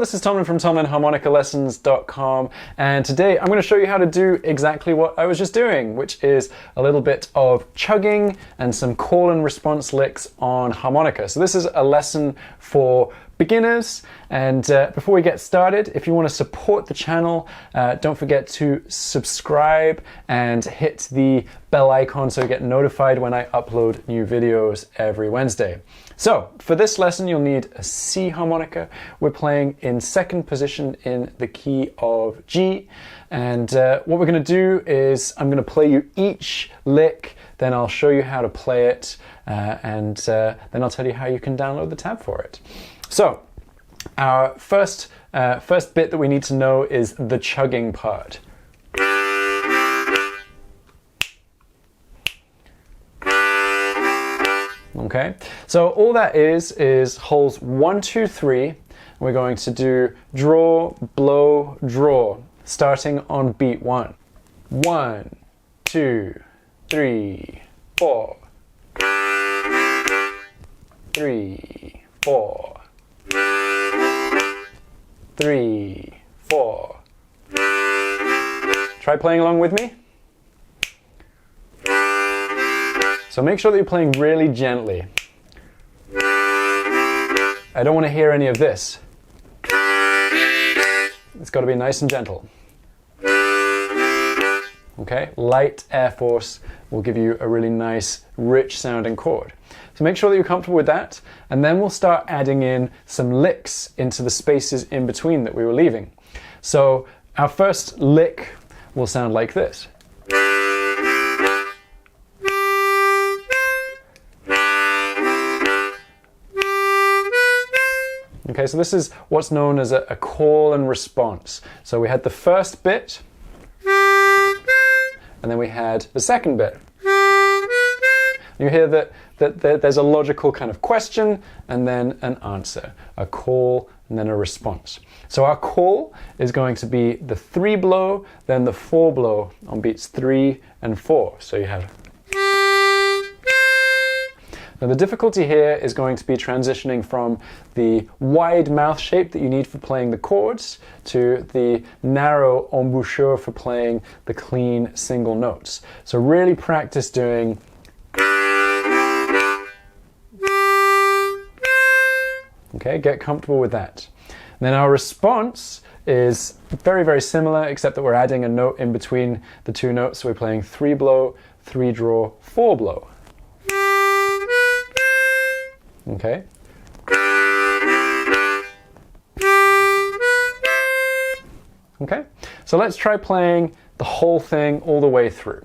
this is Tomlin from TomlinHarmonicaLessons.com, and today I'm going to show you how to do exactly what I was just doing, which is a little bit of chugging and some call and response licks on harmonica. So this is a lesson for beginners, and before we get started, if you want to support the channel, don't forget to subscribe and hit the bell icon so you get notified when I upload new videos every Wednesday. So for this lesson you'll need a C harmonica. We're playing in second position in the key of G, and what we're going to do is I'm going to play you each lick, then I'll show you how to play it, and then I'll tell you how you can download the tab for it. So, our first bit that we need to know is the chugging part. Okay, so all that is holes 1, 2, 3. We're going to do draw, blow, draw, starting on beat 1. 1, 2, 3, 4. 3, 4. 3, 4. Try playing along with me. So make sure that you're playing really gently. I don't want to hear any of this. It's got to be nice and gentle. Okay, light air force will give you a really nice, rich sounding chord. So make sure that you're comfortable with that, and then we'll start adding in some licks into the spaces in between that we were leaving. So our first lick will sound like this. Okay, so this is what's known as a call and response. So we had the first bit, and then we had the second bit. You hear that there's a logical kind of question and then an answer, a call and then a response. So our call is going to be the 3 blow, then the 4 blow on beats 3 and 4. So you have. Now the difficulty here is going to be transitioning from the wide mouth shape that you need for playing the chords to the narrow embouchure for playing the clean single notes. So really practice doing. Okay, get comfortable with that. And then our response is very, very similar, except that we're adding a note in between the two notes. So we're playing 3 blow, 3 draw, 4 blow. Okay. Okay, so let's try playing the whole thing all the way through.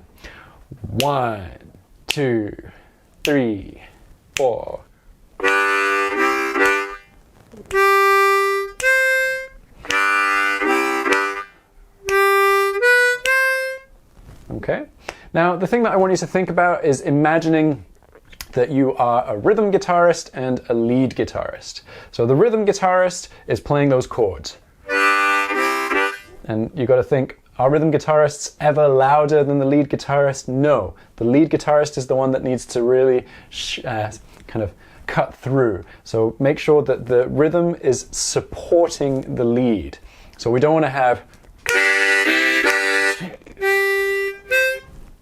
1, 2, 3, 4. Okay, now the thing that I want you to think about is imagining that you are a rhythm guitarist and a lead guitarist. So the rhythm guitarist is playing those chords. And you've got to think, are rhythm guitarists ever louder than the lead guitarist? No. The lead guitarist is the one that needs to really kind of cut through. So make sure that the rhythm is supporting the lead. So we don't want to have.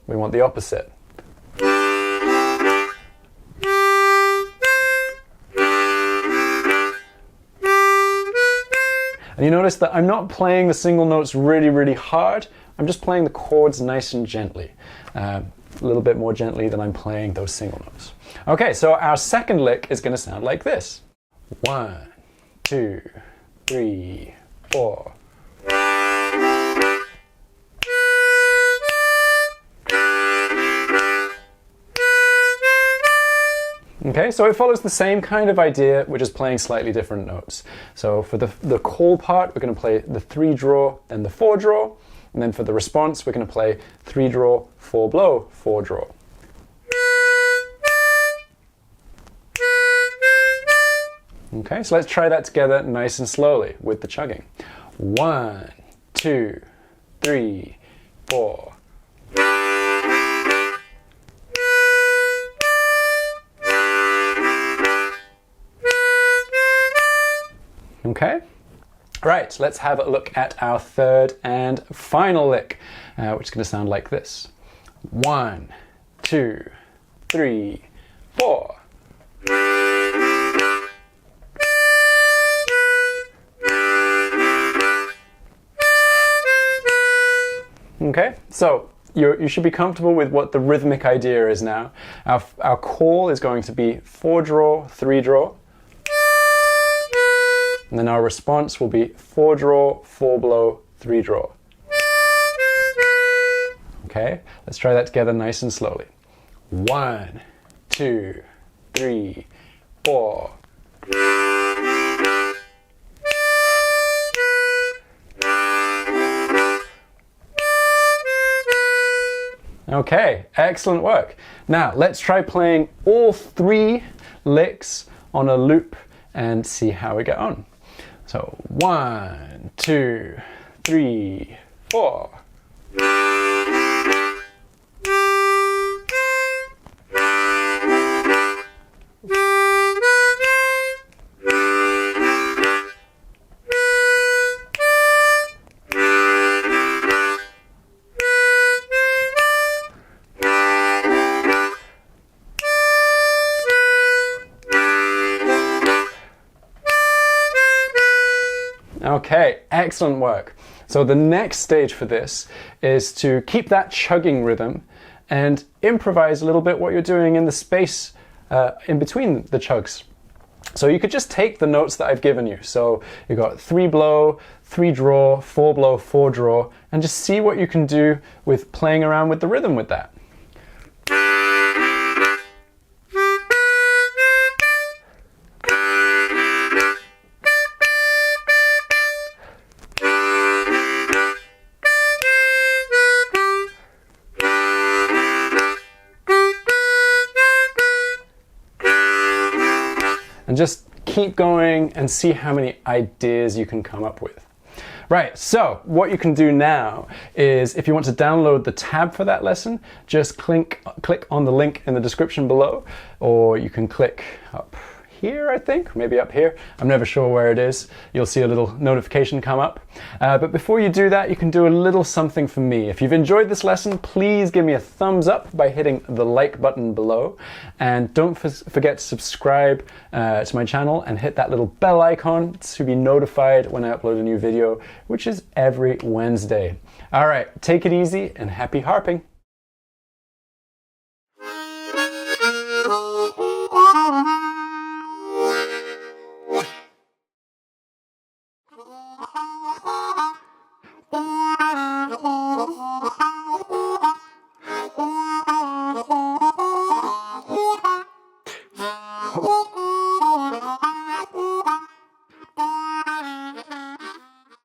We want the opposite. And you notice that I'm not playing the single notes really, really hard. I'm just playing the chords nice and gently. A little bit more gently than I'm playing those single notes. Okay, so our second lick is going to sound like this. 1, 2, 3, 4. Okay, so it follows the same kind of idea, we're just playing slightly different notes. So for the call part, we're going to play the 3 draw, then the 4 draw, and then for the response, we're going to play 3 draw, 4 blow, 4 draw. Okay, so let's try that together nice and slowly with the chugging. 1, 2, 3, 4. Okay, Right, let's have a look at our third and final lick, which is going to sound like this. 1, 2, 3, 4. Okay, so you should be comfortable with what the rhythmic idea is now. Our call is going to be 4-draw, 3-draw. And then our response will be 4-draw, 4-blow, 3-draw. Okay, let's try that together nice and slowly. 1, 2, 3, 4. Okay, excellent work. Now let's try playing all 3 licks on a loop and see how we get on. So 1, 2, 3, 4. Okay, excellent work. So the next stage for this is to keep that chugging rhythm and improvise a little bit what you're doing in the space in between the chugs. So you could just take the notes that I've given you. So you've got 3-blow, 3-draw, 4-blow, 4-draw, and just see what you can do with playing around with the rhythm with that. And just keep going and see how many ideas you can come up with. Right, so what you can do now is if you want to download the tab for that lesson, just click on the link in the description below, or you can click up here, I think, maybe up here. I'm never sure where it is. You'll see a little notification come up. But before you do that, you can do a little something for me. If you've enjoyed this lesson, please give me a thumbs up by hitting the like button below. And don't forget to subscribe to my channel and hit that little bell icon to be notified when I upload a new video, which is every Wednesday. All right, take it easy and happy harping. Oh.